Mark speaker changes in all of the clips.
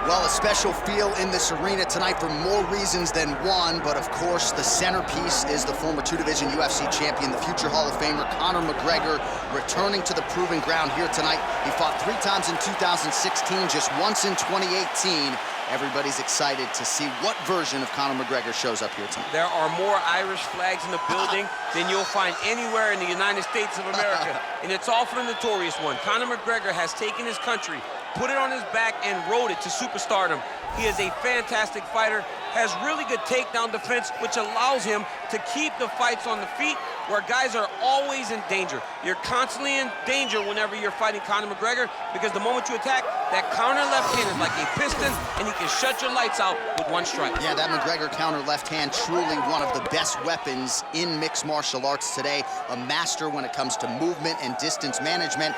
Speaker 1: Well, a special feel in this arena tonight for more reasons than one, but of course the centerpiece is the former two-division UFC champion, the future Hall of Famer, Conor McGregor, returning to the proving ground here tonight. He fought 3 times in 2016, just once in 2018. Everybody's excited to see what version of Conor McGregor shows up here tonight.
Speaker 2: There are more Irish flags in the building than you'll find anywhere in the United States of America, and it's all for the notorious one. Conor McGregor has taken his country, put it on his back, and rode it to superstardom. He is a fantastic fighter, has really good takedown defense, which allows him to keep the fights on the feet where guys are always in danger. You're constantly in danger whenever you're fighting Conor McGregor, because the moment you attack, that counter left hand is like a piston, and he can shut your lights out with one strike.
Speaker 1: Yeah, that McGregor counter left hand, truly one of the best weapons in mixed martial arts today. A master when it comes to movement and distance management.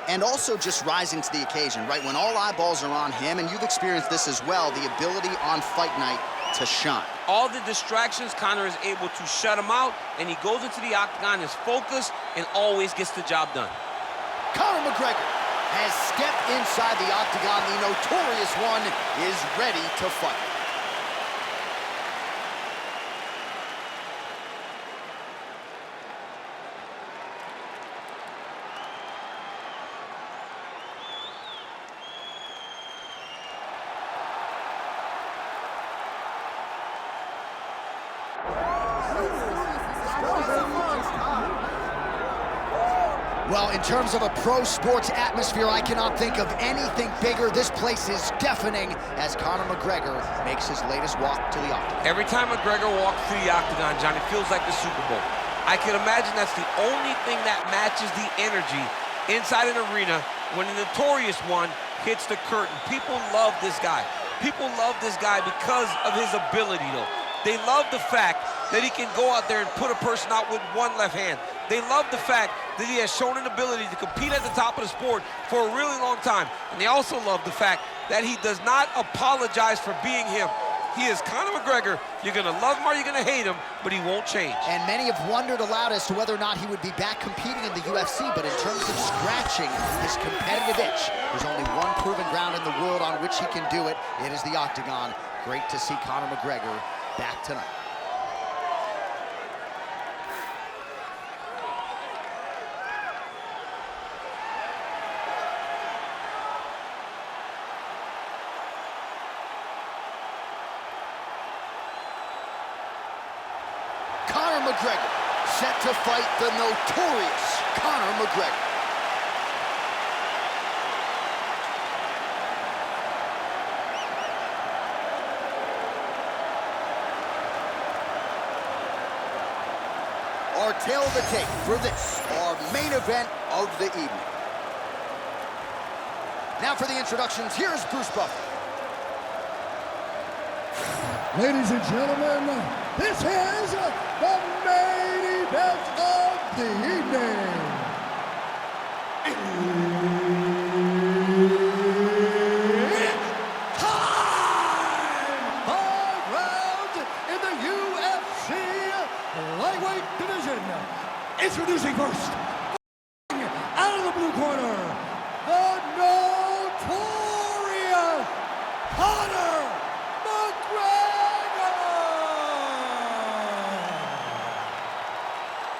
Speaker 1: And also just rising to the occasion, right? When all eyeballs are on him, and you've experienced this as well, the ability on fight night to shine.
Speaker 2: All the distractions, Conor is able to shut them out, and he goes into the octagon, is focused, and always gets the job done.
Speaker 1: Conor McGregor has stepped inside the octagon. The notorious one is ready to fight. Well, in terms of a pro sports atmosphere, I cannot think of anything bigger. This place is deafening as Conor McGregor makes his latest walk to the octagon.
Speaker 2: Every time McGregor walks through the octagon, John, it feels like the Super Bowl. I can imagine that's the only thing that matches the energy inside an arena when the notorious one hits the curtain. People love this guy. People love this guy because of his ability, though. They love the fact that he can go out there and put a person out with one left hand. They love the fact that he has shown an ability to compete at the top of the sport for a really long time. And they also love the fact that he does not apologize for being him. He is Conor McGregor. You're going to love him or you're going to hate him, but he won't change.
Speaker 1: And many have wondered aloud as to whether or not he would be back competing in the UFC, but in terms of scratching his competitive itch, there's only one proven ground in the world on which he can do it. It is the octagon. Great to see Conor McGregor back tonight. Conor McGregor set to fight the notorious Conor McGregor. Our tail of the tape for this, our main event of the evening. Now for the introductions, here's Bruce Buffer.
Speaker 3: Ladies and gentlemen, this is the main event of the evening. It's time! 5 rounds in the UFC lightweight division. Introducing first, out of the blue corner, the notorious Conor McGregor!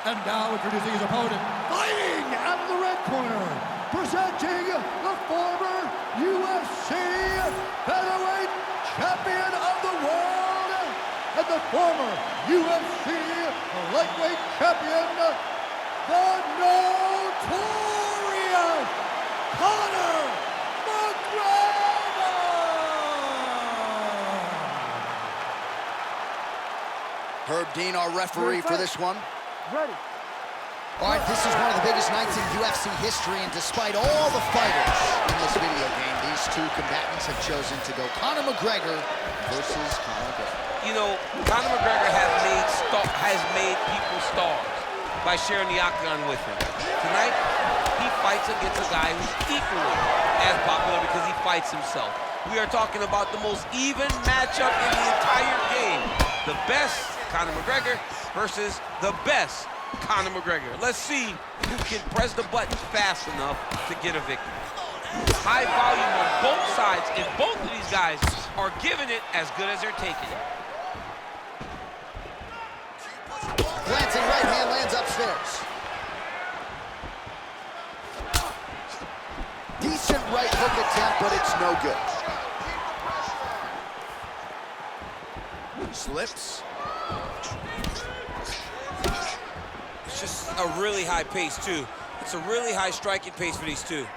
Speaker 3: And now introducing his opponent, fighting out of the red corner, presenting the former UFC featherweight champion of the world and the former UFC lightweight champion, the notorious Conor McGregor!
Speaker 1: Herb Dean, our referee for this one.
Speaker 3: Ready.
Speaker 1: All right, this is one of the biggest nights in UFC history, and despite all the fighters in this video game, these two combatants have chosen to go Conor McGregor versus Conor McGregor.
Speaker 2: You know, Conor McGregor has made people stars by sharing the octagon with him. Tonight, he fights against a guy who's equally as popular because he fights himself. We are talking about the most even matchup in the entire game. The best Conor McGregor versus the best Conor McGregor. Let's see who can press the button fast enough to get a victory. High volume on both sides, and both of these guys are giving it as good as they're taking it.
Speaker 1: Glancing right hand lands upstairs. Decent right hook attempt, but it's no good. Slips.
Speaker 2: It's just a really high pace, too. It's a really high striking pace for these two.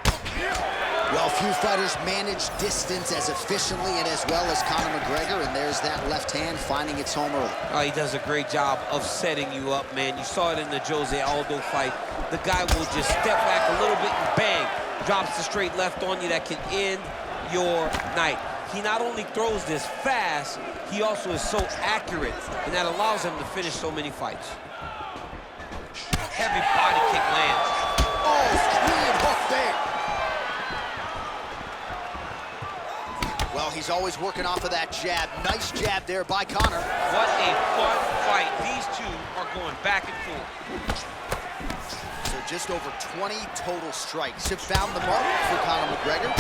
Speaker 1: Well, few fighters manage distance as efficiently and as well as Conor McGregor, and there's that left hand finding its home early.
Speaker 2: Oh, he does a great job of setting you up, man. You saw it in the Jose Aldo fight. The guy will just step back a little bit and bang, drops the straight left on you that can end your night. He not only throws this fast, he also is so accurate, and that allows him to finish so many fights. Heavy body kick lands.
Speaker 1: Oh, clean hook there. Well, he's always working off of that jab. Nice jab there by Conor.
Speaker 2: What a fun fight. These two are going back and forth.
Speaker 1: So just over 20 total strikes have found the mark for Conor McGregor.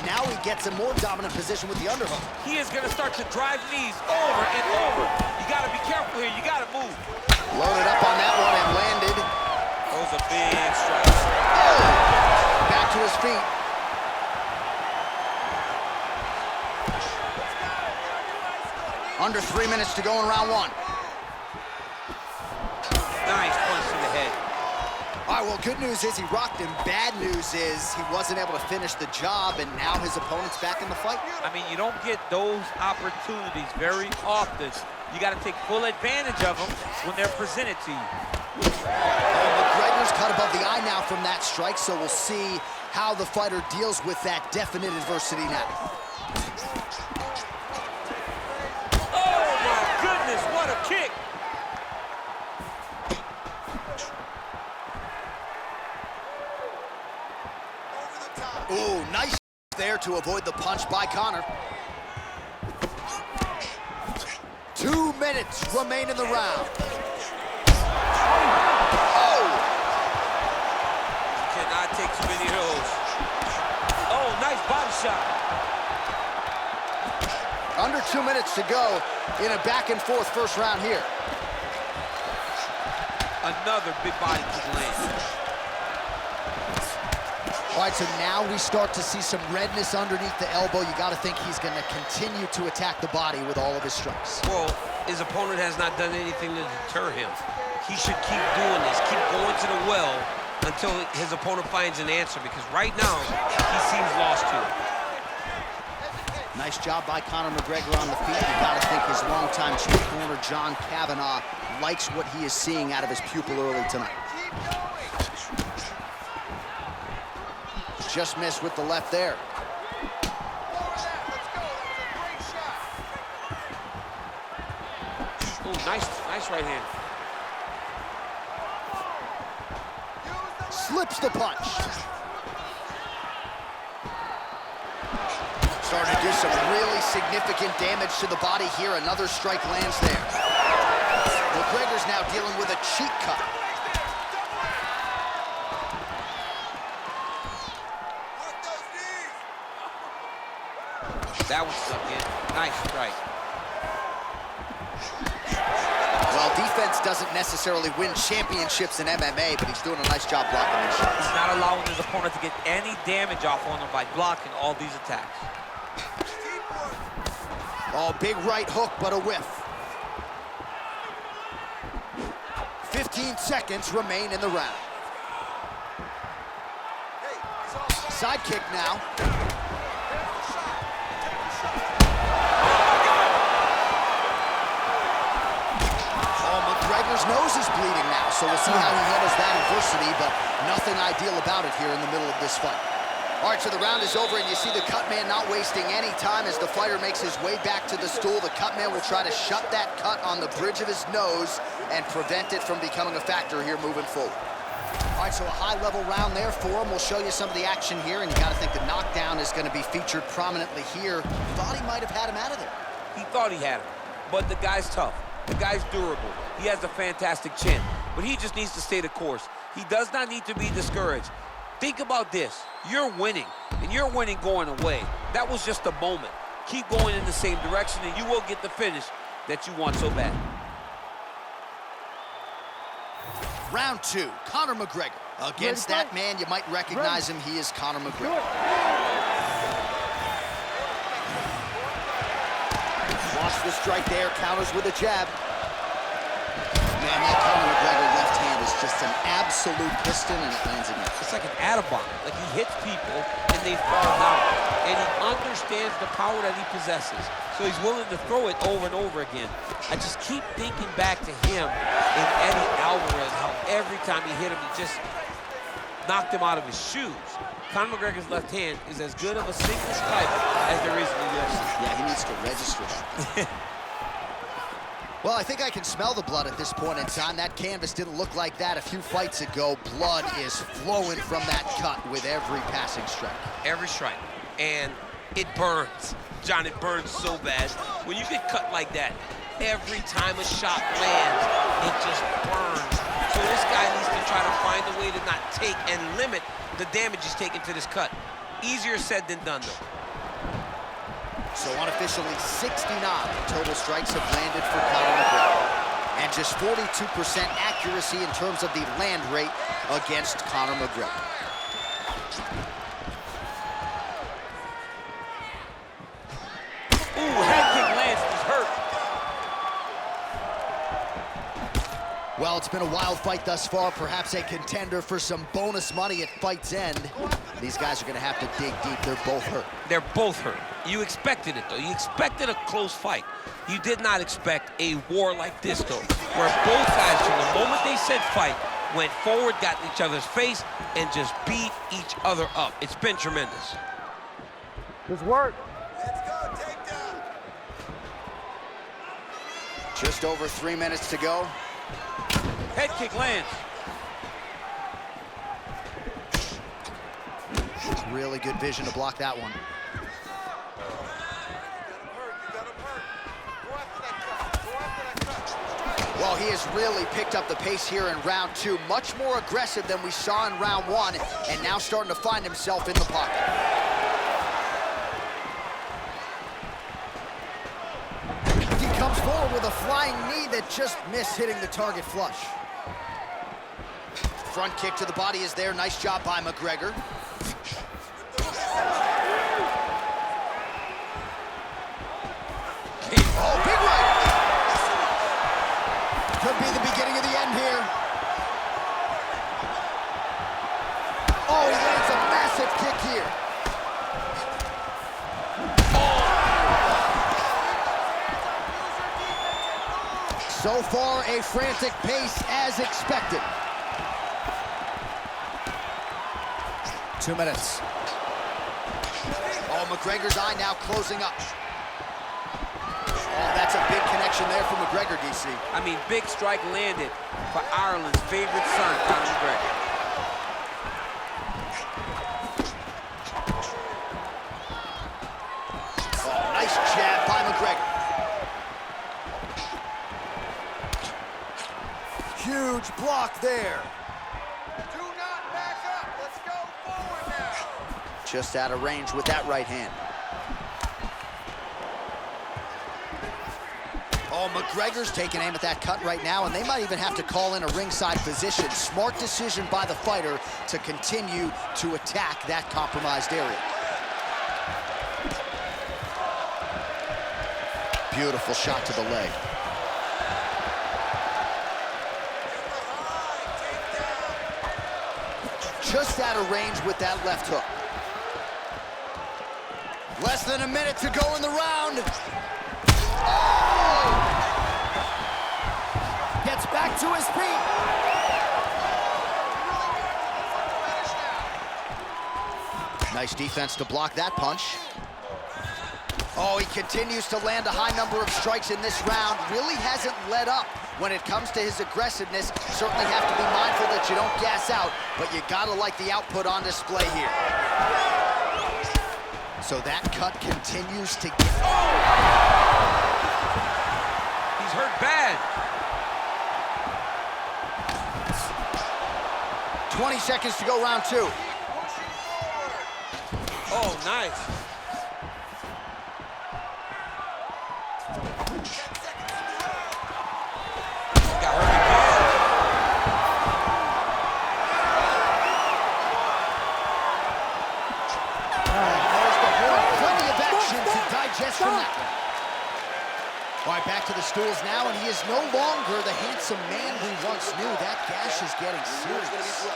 Speaker 1: Now he gets a more dominant position with the underhook.
Speaker 2: He is going to start to drive knees over and over. You got to be careful here. You got to move.
Speaker 1: Loaded up on that one and landed.
Speaker 2: Those are big strikes.
Speaker 1: Oh! Back to his feet. Under 3 minutes to go in round one.
Speaker 2: Nice punch to the head.
Speaker 1: All right, well, good news is he rocked him. Bad news is he wasn't able to finish the job, and now his opponent's back in the fight.
Speaker 2: I mean, you don't get those opportunities very often. You got to take full advantage of them when they're presented to you.
Speaker 1: McGregor's cut above the eye now from that strike, so we'll see how the fighter deals with that definite adversity now.
Speaker 2: Oh, my goodness, what a kick.
Speaker 1: Ooh, nice there to avoid the punch by Conor. 2 minutes remain in the round. Oh!
Speaker 2: Cannot take too many of those. Oh, nice body shot.
Speaker 1: Under 2 minutes to go in a back-and-forth first round here.
Speaker 2: Another big body kick lands.
Speaker 1: All right, so now we start to see some redness underneath the elbow. You got to think he's going to continue to attack the body with all of his strikes.
Speaker 2: Well, his opponent has not done anything to deter him. He should keep doing this, keep going to the well until his opponent finds an answer, because right now, he seems lost to it.
Speaker 1: Nice job by Conor McGregor on the feet. You got to think his longtime chief corner, John Kavanagh, likes what he is seeing out of his pupil early tonight. Just missed with the left there.
Speaker 2: Ooh, nice right hand.
Speaker 1: Slips the punch. Starting to do some really significant damage to the body here. Another strike lands there. McGregor's now dealing with a cheek cut.
Speaker 2: That was stuck in. Nice strike.
Speaker 1: Well, defense doesn't necessarily win championships in MMA, but he's doing a nice job blocking these shots.
Speaker 2: He's not allowing his opponent to get any damage off on him by blocking all these attacks.
Speaker 1: Oh, big right hook, but a whiff. 15 seconds remain in the round. Side kick now. McGregor's nose is bleeding now, so we'll see how he handles that adversity, but nothing ideal about it here in the middle of this fight. All right, so the round is over, and you see the cut man not wasting any time as the fighter makes his way back to the stool. The cut man will try to shut that cut on the bridge of his nose and prevent it from becoming a factor here moving forward. All right, so a high-level round there for him. We'll show you some of the action here, and you got to think the knockdown is going to be featured prominently here. Thought he might have had him out of there.
Speaker 2: He thought he had him, but the guy's tough. The guy's durable. He has a fantastic chin, but he just needs to stay the course. He does not need to be discouraged. Think about this. You're winning, and you're winning going away. That was just a moment. Keep going in the same direction, and you will get the finish that you want so bad.
Speaker 1: Round 2, Conor McGregor. Against that man, you might recognize him. He is Conor McGregor. Watch the strike there, counters with a jab. Man, that Conor McGregor left hand is just an absolute piston, and it lands again.
Speaker 2: It's like an atom-bomb. Like, he hits people, and they fall down. And he understands the power that he possesses. So he's willing to throw it over and over again. I just keep thinking back to him and Eddie Alvarez, how every time he hit him, he just knocked him out of his shoes. Conor McGregor's left hand is as good of a single strike as there is in the UFC.
Speaker 1: Yeah, he needs to register that. Well, I think I can smell the blood at this point in time. That canvas didn't look like that a few fights ago. Blood is flowing from that cut with every passing strike.
Speaker 2: Every strike. And it burns. John, it burns so bad. When you get cut like that, every time a shot lands, it just burns. So this guy needs to try to find a way to not take and limit the damage he's taking to this cut. Easier said than done, though.
Speaker 1: So unofficially, 69 total strikes have landed for Conor McGregor. And just 42% accuracy in terms of the land rate against Conor McGregor.
Speaker 2: Ooh, head kick lands, he's hurt.
Speaker 1: Well, it's been a wild fight thus far, perhaps a contender for some bonus money at fight's end. These guys are gonna have to dig deep. They're both hurt.
Speaker 2: They're both hurt. You expected it, though. You expected a close fight. You did not expect a war like this, though, where both guys, from the moment they said fight, went forward, got in each other's face, and just beat each other up. It's been tremendous.
Speaker 4: Good work.
Speaker 3: Let's go, takedown.
Speaker 1: Just over 3 minutes to go.
Speaker 2: Head kick lands.
Speaker 1: Really good vision to block that one. Well, he has really picked up the pace here in round 2. Much more aggressive than we saw in round 1, and now starting to find himself in the pocket. He comes forward with a flying knee that just missed hitting the target flush. Front kick to the body is there. Nice job by McGregor. Oh, big right! Could be the beginning of the end here. Oh, he lands a massive kick here. So far, a frantic pace as expected. 2 minutes. Oh, McGregor's eye now closing up. Oh, that's a big connection there for McGregor, DC.
Speaker 2: I mean, big strike landed for Ireland's favorite son, Conor McGregor.
Speaker 1: Oh, nice jab by McGregor. Huge block there.
Speaker 3: Do not back up. Let's go forward now.
Speaker 1: Just out of range with that right hand. Oh, McGregor's taking aim at that cut right now, and they might even have to call in a ringside position. Smart decision by the fighter to continue to attack that compromised area. Beautiful shot to the leg. Just out of range with that left hook. Less than a minute to go in the round. Oh! Gets back to his feet. Nice defense to block that punch. Oh, he continues to land a high number of strikes in this round. Really hasn't let up when it comes to his aggressiveness. Certainly have to be mindful that you don't gas out, but you gotta like the output on display here. So that cut continues to get... Oh!
Speaker 2: He's hurt bad.
Speaker 1: 20 seconds to go, round 2.
Speaker 2: Oh, nice. Got hurt again.
Speaker 1: There's the horn. Plenty of action to digest from that one. All right, back to the stools now, and he is no longer the handsome man we once knew. That gash is getting serious.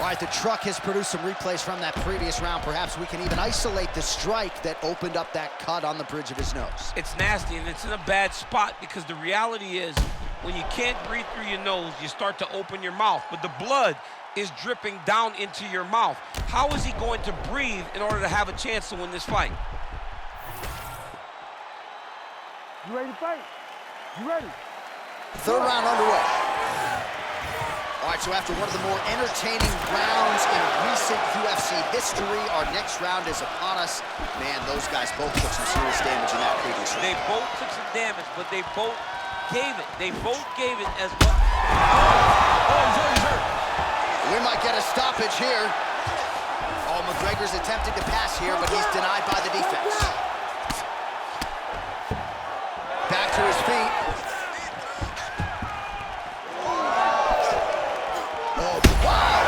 Speaker 1: All right, the truck has produced some replays from that previous round. Perhaps we can even isolate the strike that opened up that cut on the bridge of his nose.
Speaker 2: It's nasty, and it's in a bad spot because the reality is when you can't breathe through your nose, you start to open your mouth, but the blood is dripping down into your mouth. How is he going to breathe in order to have a chance to win this fight?
Speaker 4: You ready to fight? You ready?
Speaker 1: Third round underway. All right, so after one of the more entertaining rounds in recent UFC history, our next round is upon us. Man, those guys both took some serious damage in that previous round.
Speaker 2: They both took some damage, but they both gave it. They both gave it as well. Oh, he's hurt.
Speaker 1: We might get a stoppage here. Oh, McGregor's attempting to pass here, but he's denied by the defense. Back to his feet. Oh, wow!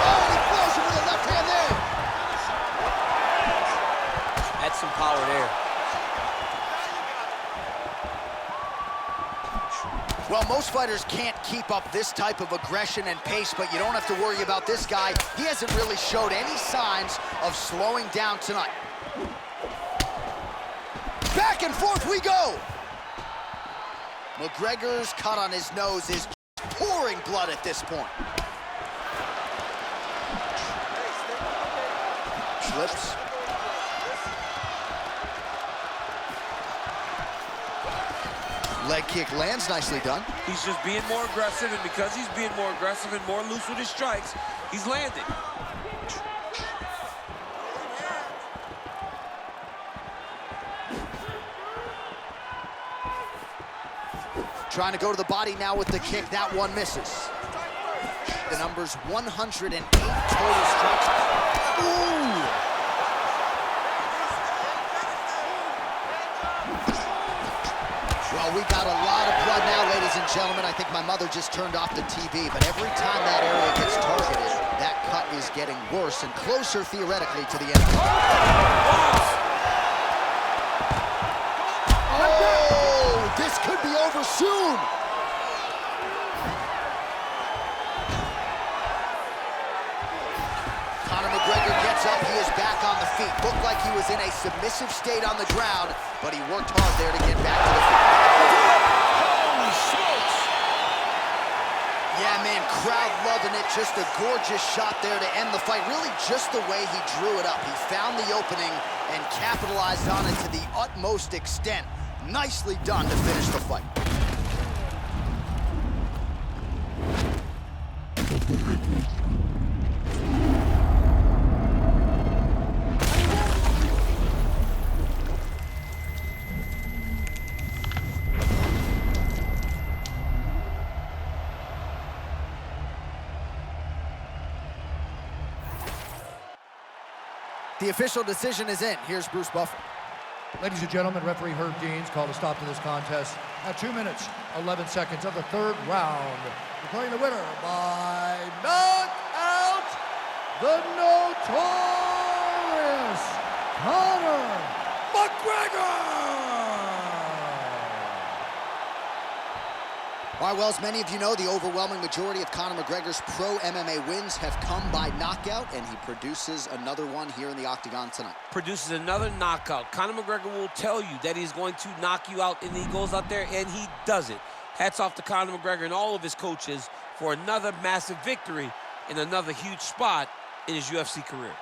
Speaker 1: Oh, he throws him with a left hand there.
Speaker 2: That's some power there.
Speaker 1: Well, most fighters can't keep up this type of aggression and pace, but you don't have to worry about this guy. He hasn't really showed any signs of slowing down tonight. Back and forth we go. McGregor's cut on his nose is pouring blood at this point. Slips. Leg kick lands, nicely done.
Speaker 2: He's just being more aggressive, and because he's being more aggressive and more loose with his strikes, he's landing.
Speaker 1: Trying to go to the body now with the kick. That one misses. The number's 108 total strikes. Ooh! Well, we got a lot of blood now, ladies and gentlemen. I think my mother just turned off the TV, but every time that area gets targeted, that cut is getting worse and closer, theoretically, to the end. Oh, this could be over soon. Conor McGregor gets up, he is back on the feet. Looked like he was in a submissive state on the ground, but he worked hard there to get back to the feet.
Speaker 2: Holy smokes!
Speaker 1: Yeah, man, crowd loving it. Just a gorgeous shot there to end the fight. Really just the way he drew it up. He found the opening and capitalized on it to the utmost extent. Nicely done to finish the fight. The official decision is in. Here's Bruce Buffer.
Speaker 3: Ladies and gentlemen, referee Herb Deans called a stop to this contest at 2 minutes, 11 seconds of the third round. Declaring the winner by knockout, the notorious Conor McGregor!
Speaker 1: All right, well, as many of you know, the overwhelming majority of Conor McGregor's pro MMA wins have come by knockout, and he produces another one here in the octagon tonight.
Speaker 2: Produces another knockout. Conor McGregor will tell you that he's going to knock you out, and he goes out there and he does it. Hats off to Conor McGregor and all of his coaches for another massive victory in another huge spot in his UFC career.